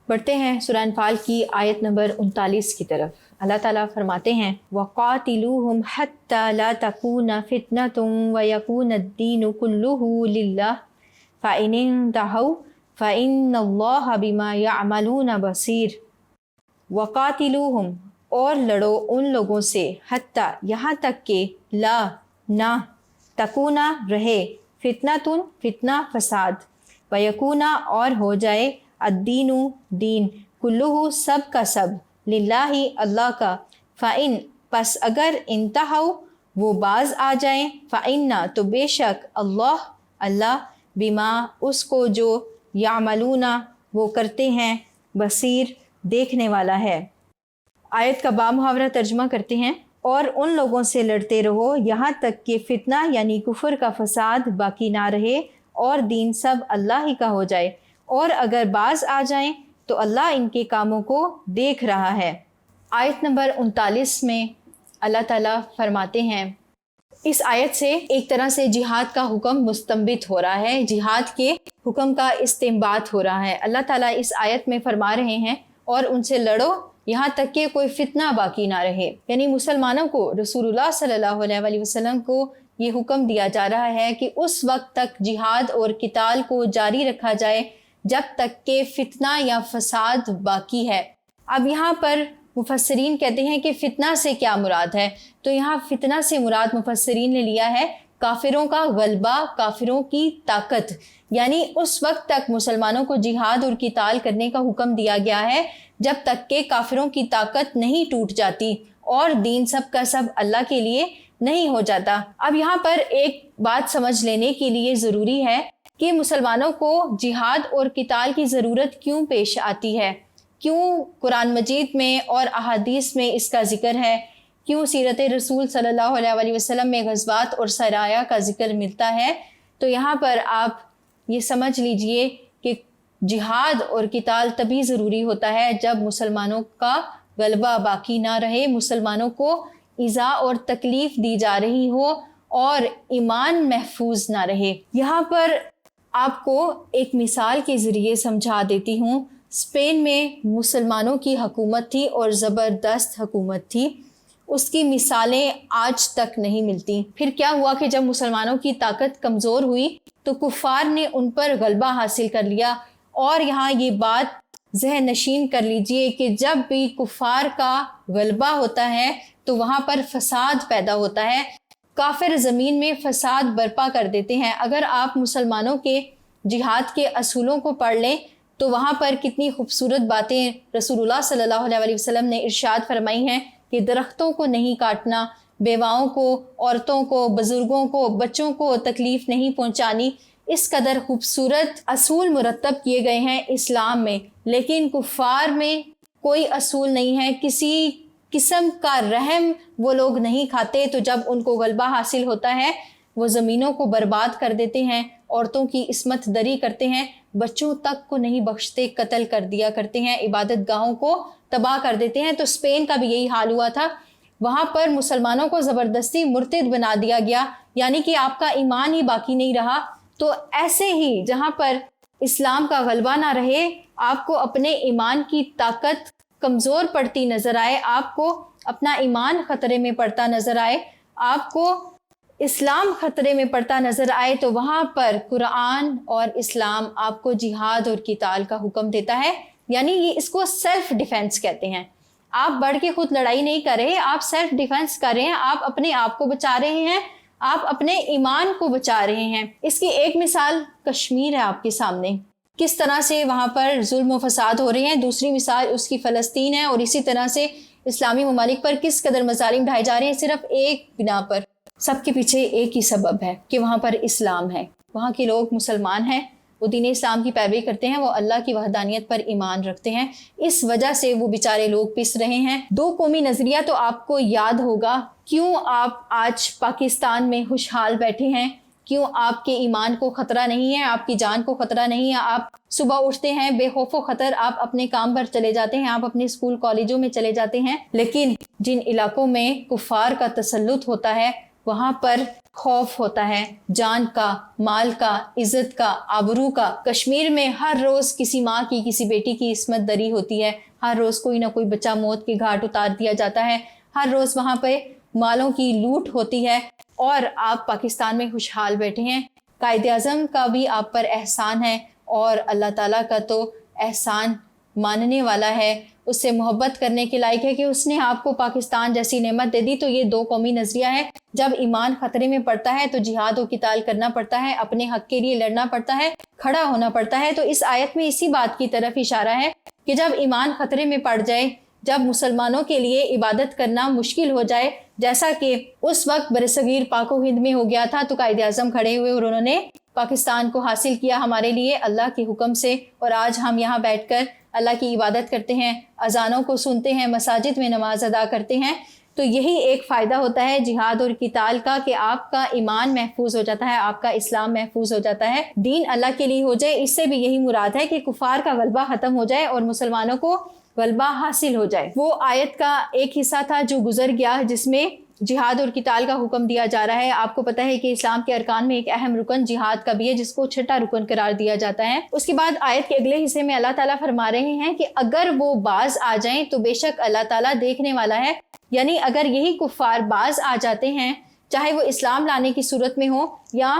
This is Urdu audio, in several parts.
بڑھتے ہیں سورہ انفال کی آیت نمبر 39 کی طرف۔ اللہ تعالیٰ فرماتے ہیں وَقَاتِلُوهُمْ حَتَّى لَا تَكُونَ فِتْنَةٌ وَيَكُونَ الدِّينُ كُلُّهُ لِلَّهِ فَإِنِ انْتَهَوْا فَإِنَّ اللَّهَ بِمَا يَعْمَلُونَ بَصِيرٌ۔ وَقَاتِلُوهُمْ اور لڑو ان لوگوں سے، حتیٰ یہاں تک کہ لا نہ، تکونا رہے، فتنۃ فتنہ فساد، ویکونا اور ہو جائے، الدین دین، کلہ سب کا سب، للہ اللہ کا، فإن پس اگر انتہوا وہ باز آ جائیں، فإنا تو بے شک اللہ بما اس کو جو یعملون وہ کرتے ہیں، بصیر دیکھنے والا ہے۔ آیت کا بامحاورہ ترجمہ کرتے ہیں، اور ان لوگوں سے لڑتے رہو یہاں تک کہ فتنہ یعنی کفر کا فساد باقی نہ رہے اور دین سب اللہ ہی کا ہو جائے، اور اگر باز آ جائیں تو اللہ ان کے کاموں کو دیکھ رہا ہے۔ آیت نمبر 39 میں اللہ تعالیٰ فرماتے ہیں، اس آیت سے ایک طرح سے جہاد کا حکم مستنبط ہو رہا ہے، جہاد کے حکم کا استنباط ہو رہا ہے۔ اللہ تعالیٰ اس آیت میں فرما رہے ہیں اور ان سے لڑو یہاں تک کہ کوئی فتنہ باقی نہ رہے، یعنی مسلمانوں کو رسول اللہ صلی اللہ علیہ وسلم کو یہ حکم دیا جا رہا ہے کہ اس وقت تک جہاد اور قتال کو جاری رکھا جائے جب تک کہ فتنہ یا فساد باقی ہے۔ اب یہاں پر مفسرین کہتے ہیں کہ فتنہ سے کیا مراد ہے، تو یہاں فتنہ سے مراد مفسرین نے لیا ہے کافروں کا غلبہ، کافروں کی طاقت، یعنی اس وقت تک مسلمانوں کو جہاد اور قتال کرنے کا حکم دیا گیا ہے جب تک کہ کافروں کی طاقت نہیں ٹوٹ جاتی اور دین سب کا سب اللہ کے لیے نہیں ہو جاتا۔ اب یہاں پر ایک بات سمجھ لینے کے لیے ضروری ہے کہ مسلمانوں کو جہاد اور قتال کی ضرورت کیوں پیش آتی ہے، کیوں قرآن مجید میں اور احادیث میں اس کا ذکر ہے، کیوں سیرت رسول صلی اللہ علیہ وسلم میں غزوات اور سرایا کا ذکر ملتا ہے۔ تو یہاں پر آپ یہ سمجھ لیجئے کہ جہاد اور قتال تبھی ضروری ہوتا ہے جب مسلمانوں کا غلبہ باقی نہ رہے، مسلمانوں کو ایذا اور تکلیف دی جا رہی ہو اور ایمان محفوظ نہ رہے۔ یہاں پر آپ کو ایک مثال کے ذریعے سمجھا دیتی ہوں۔ اسپین میں مسلمانوں کی حکومت تھی اور زبردست حکومت تھی، اس کی مثالیں آج تک نہیں ملتی۔ پھر کیا ہوا کہ جب مسلمانوں کی طاقت کمزور ہوئی تو کفار نے ان پر غلبہ حاصل کر لیا، اور یہاں یہ بات ذہن نشین کر لیجئے کہ جب بھی کفار کا غلبہ ہوتا ہے تو وہاں پر فساد پیدا ہوتا ہے، کافر زمین میں فساد برپا کر دیتے ہیں۔ اگر آپ مسلمانوں کے جہاد کے اصولوں کو پڑھ لیں تو وہاں پر کتنی خوبصورت باتیں رسول اللہ صلی اللہ علیہ وسلم نے ارشاد فرمائی ہیں کہ درختوں کو نہیں کاٹنا، بیواؤں کو، عورتوں کو، بزرگوں کو، بچوں کو تکلیف نہیں پہنچانی۔ اس قدر خوبصورت اصول مرتب کیے گئے ہیں اسلام میں، لیکن کفار میں کوئی اصول نہیں ہے، کسی قسم کا رحم وہ لوگ نہیں کھاتے۔ تو جب ان کو غلبہ حاصل ہوتا ہے وہ زمینوں کو برباد کر دیتے ہیں، عورتوں کی عصمت دری کرتے ہیں، بچوں تک کو نہیں بخشتے، قتل کر دیا کرتے ہیں، عبادت گاہوں کو تباہ کر دیتے ہیں۔ تو اسپین کا بھی یہی حال ہوا تھا، وہاں پر مسلمانوں کو زبردستی مرتد بنا دیا گیا، یعنی کہ آپ کا ایمان ہی باقی نہیں رہا۔ تو ایسے ہی جہاں پر اسلام کا غلبہ نہ رہے، آپ کو اپنے ایمان کی طاقت کمزور پڑتی نظر آئے، آپ کو اپنا ایمان خطرے میں پڑتا نظر آئے، آپ کو اسلام خطرے میں پڑتا نظر آئے، تو وہاں پر قرآن اور اسلام آپ کو جہاد اور قتال کا حکم دیتا ہے، یعنی یہ اس کو سیلف ڈیفینس کہتے ہیں۔ آپ بڑھ کے خود لڑائی نہیں کر رہے، آپ سیلف ڈیفینس کر رہے ہیں، آپ اپنے آپ کو بچا رہے ہیں، آپ اپنے ایمان کو بچا رہے ہیں۔ اس کی ایک مثال کشمیر ہے آپ کے سامنے، کس طرح سے وہاں پر ظلم و فساد ہو رہے ہیں، دوسری مثال اس کی فلسطین ہے، اور اسی طرح سے اسلامی ممالک پر کس قدر مظالم ڈھائے جا رہے ہیں صرف ایک بنا پر۔ سب کے پیچھے ایک ہی سبب ہے کہ وہاں پر اسلام ہے، وہاں کے لوگ مسلمان ہیں، وہ دین اسلام کی پیروی کرتے ہیں، وہ اللہ کی وحدانیت پر ایمان رکھتے ہیں، اس وجہ سے وہ بیچارے لوگ پس رہے ہیں۔ دو قومی نظریہ تو آپ کو یاد ہوگا، کیوں آپ آج پاکستان میں خوشحال بیٹھے ہیں، کیوں آپ کے ایمان کو خطرہ نہیں ہے، آپ کی جان کو خطرہ نہیں ہے، آپ صبح اٹھتے ہیں بے خوف و خطر، آپ اپنے کام پر چلے جاتے ہیں، آپ اپنے اسکول کالجوں میں چلے جاتے ہیں۔ لیکن جن علاقوں میں کفار کا تسلط ہوتا ہے وہاں پر خوف ہوتا ہے جان کا، مال کا، عزت کا، آبرو کا۔ کشمیر میں ہر روز کسی ماں کی، کسی بیٹی کی عصمت دری ہوتی ہے، ہر روز کوئی نہ کوئی بچہ موت کے گھاٹ اتار دیا جاتا ہے، ہر روز وہاں پہ مالوں کی لوٹ ہوتی ہے، اور آپ پاکستان میں خوشحال بیٹھے ہیں۔ قائد اعظم کا بھی آپ پر احسان ہے، اور اللہ تعالیٰ کا تو احسان ماننے والا ہے، اس سے محبت کرنے کے لائق ہے کہ اس نے آپ کو پاکستان جیسی نعمت دے دی۔ تو یہ دو قومی نظریہ ہے، جب ایمان خطرے میں پڑتا ہے تو جہاد و قتال کرنا پڑتا ہے، اپنے حق کے لیے لڑنا پڑتا ہے، کھڑا ہونا پڑتا ہے۔ تو اس آیت میں اسی بات کی طرف اشارہ ہے کہ جب ایمان خطرے میں پڑ جائے، جب مسلمانوں کے لیے عبادت کرنا مشکل ہو جائے، جیسا کہ اس وقت برصغیر پاک و ہند میں ہو گیا تھا، تو قائد اعظم کھڑے ہوئے اور انہوں نے پاکستان کو حاصل کیا ہمارے لیے اللہ کے حکم سے، اور آج ہم یہاں بیٹھ کر اللہ کی عبادت کرتے ہیں، اذانوں کو سنتے ہیں، مساجد میں نماز ادا کرتے ہیں۔ تو یہی ایک فائدہ ہوتا ہے جہاد اور قتال کا کہ آپ کا ایمان محفوظ ہو جاتا ہے، آپ کا اسلام محفوظ ہو جاتا ہے، دین اللہ کے لیے ہو جائے۔ اس سے بھی یہی مراد ہے کہ کفار کا غلبہ ختم ہو جائے اور مسلمانوں کو غلبہ حاصل ہو جائے۔ وہ آیت کا ایک حصہ تھا جو گزر گیا، جس میں جہاد اور قتال کا حکم دیا جا رہا ہے۔ آپ کو پتہ ہے کہ اسلام کے ارکان میں ایک اہم رکن جہاد کا بھی ہے، جس کو چھٹا رکن قرار دیا جاتا ہے۔ اس کے بعد آیت کے اگلے حصے میں اللہ تعالیٰ فرما رہے ہیں کہ اگر وہ باز آ جائیں تو بے شک اللہ تعالیٰ دیکھنے والا ہے۔ یعنی اگر یہی کفار باز آ جاتے ہیں، چاہے وہ اسلام لانے کی صورت میں ہو یا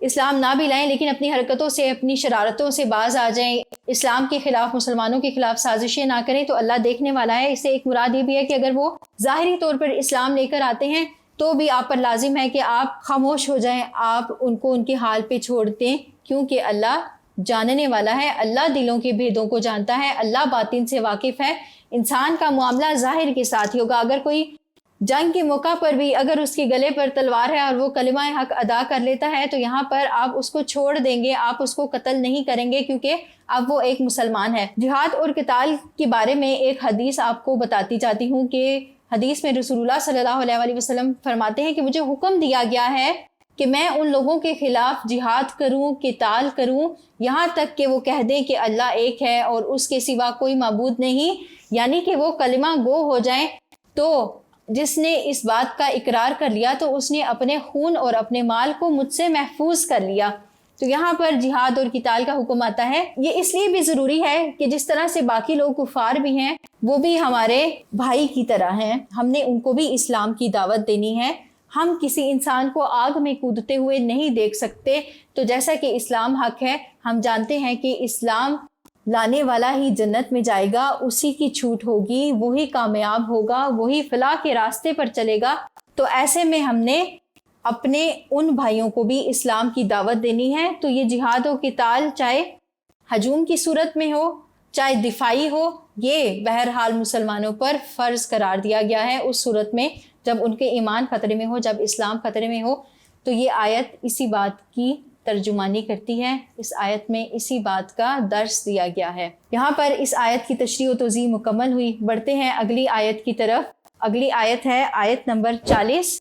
اسلام نہ بھی لائیں، لیکن اپنی حرکتوں سے، اپنی شرارتوں سے باز آ جائیں، اسلام کے خلاف، مسلمانوں کے خلاف سازشیں نہ کریں، تو اللہ دیکھنے والا ہے۔ اس سے ایک مراد یہ بھی ہے کہ اگر وہ ظاہری طور پر اسلام لے کر آتے ہیں تو بھی آپ پر لازم ہے کہ آپ خاموش ہو جائیں، آپ ان کو ان کے حال پہ چھوڑ دیں، کیونکہ اللہ جاننے والا ہے، اللہ دلوں کے بھیدوں کو جانتا ہے، اللہ باطن سے واقف ہے۔ انسان کا معاملہ ظاہر کے ساتھ ہی ہوگا۔ اگر کوئی جنگ کے موقع پر بھی اگر اس کے گلے پر تلوار ہے اور وہ کلمہ حق ادا کر لیتا ہے، تو یہاں پر آپ اس کو چھوڑ دیں گے، آپ اس کو قتل نہیں کریں گے، کیونکہ اب وہ ایک مسلمان ہے۔ جہاد اور قتال کے بارے میں ایک حدیث آپ کو بتاتی جاتی ہوں کہ حدیث میں رسول اللہ صلی اللہ علیہ وسلم فرماتے ہیں کہ مجھے حکم دیا گیا ہے کہ میں ان لوگوں کے خلاف جہاد کروں، قتال کروں، یہاں تک کہ وہ کہہ دیں کہ اللہ ایک ہے اور اس کے سوا کوئی معبود نہیں، یعنی کہ وہ کلمہ گو ہو جائیں۔ تو جس نے اس بات کا اقرار کر لیا تو اس نے اپنے خون اور اپنے مال کو مجھ سے محفوظ کر لیا۔ تو یہاں پر جہاد اور قتال کا حکم آتا ہے۔ یہ اس لیے بھی ضروری ہے کہ جس طرح سے باقی لوگ کفار بھی ہیں، وہ بھی ہمارے بھائی کی طرح ہیں، ہم نے ان کو بھی اسلام کی دعوت دینی ہے۔ ہم کسی انسان کو آگ میں کودتے ہوئے نہیں دیکھ سکتے۔ تو جیسا کہ اسلام حق ہے، ہم جانتے ہیں کہ اسلام لانے والا ہی جنت میں جائے گا، اسی کی چھوٹ ہوگی، وہی کامیاب ہوگا، وہی فلاح کے راستے پر چلے گا۔ تو ایسے میں ہم نے اپنے ان بھائیوں کو بھی اسلام کی دعوت دینی ہے۔ تو یہ جہاد و قتال چاہے ہجوم کی صورت میں ہو، چاہے دفاعی ہو، یہ بہرحال مسلمانوں پر فرض قرار دیا گیا ہے اس صورت میں جب ان کے ایمان خطرے میں ہو، جب اسلام خطرے میں ہو۔ تو یہ آیت اسی بات کی ترجمانی کرتی ہے، اس آیت میں اسی بات کا درس دیا گیا ہے۔ یہاں پر اس آیت کی تشریح و توضیح مکمل ہوئی۔ بڑھتے ہیں اگلی آیت کی طرف۔ اگلی آیت ہے آیت نمبر 40۔